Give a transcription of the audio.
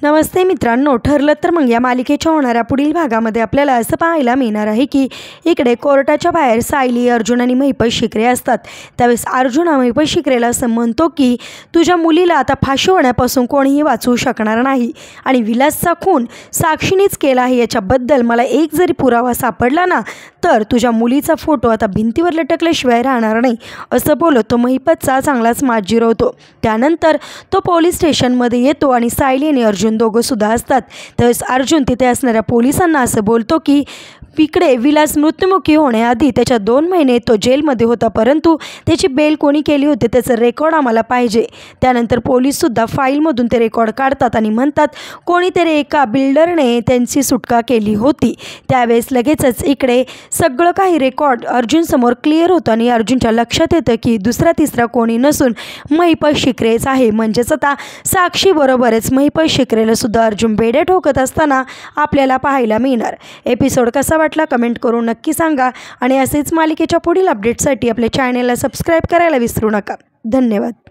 नमस्ते मित्रांनो, ठरलं तर मग या मालिकेच्या होणाऱ्या पुढील भागामध्ये आपल्याला असं पाहायला मिळणार आहे की इकडे कोर्टाच्या बाहेर सायली, अर्जुन आणि महिपत शिकरे असतात। त्यावेळेस अर्जुन महिपत शिकरेला असं म्हणतो की तुझ्या मुलीला आता फाशी होण्यापासून कोणीही वाचवू शकणार नाही आणि विलासचा खून साक्षीनेच केला आहे याच्याबद्दल मला एक जरी पुरावा सापडला ना तर तुझ्या मुलीचा फोटो आता भिंतीवर लटकल्याशिवाय राहणार नाही, असं बोलत तो महिपतचा चांगलाच मात जिरवतो। त्यानंतर तो पोलीस स्टेशनमध्ये येतो आणि सायली आणि अर्जुन दोघं सुद्धा असतात। त्यावेळेस अर्जुन तिथे असणाऱ्या पोलिसांना असं बोलतो की इकडे विलास मृत्युमुखी होण्याआधी त्याच्या 2 महिने तो जेलमध्ये होता, परंतु त्याची बेल कोणी केली होती त्याचं रेकॉर्ड आम्हाला पाहिजे। त्यानंतर पोलीससुद्धा फाईलमधून ते रेकॉर्ड काढतात आणि म्हणतात कोणीतरी एका बिल्डरने त्यांची सुटका केली होती। त्यावेळेस लगेचच इकडे सगळं काही रेकॉर्ड अर्जुनसमोर क्लिअर होतं आणि अर्जुनच्या लक्षात येतं की दुसरा तिसरा कोणी नसून महिपत शिकरेच आहे। म्हणजेच आता साक्षीबरोबरच महिपत शिकरेला सुद्धा अर्जुन बेड्या ठोकत असताना आपल्याला पाहायला मिळणार। एपिसोड कसा वाटला कमेंट करून नक्की सांगा आणि असेच मालिकेच्या पुढील अपडेट्ससाठी आपल्या चॅनलला सबस्क्राईब करायला विसरू नका। धन्यवाद।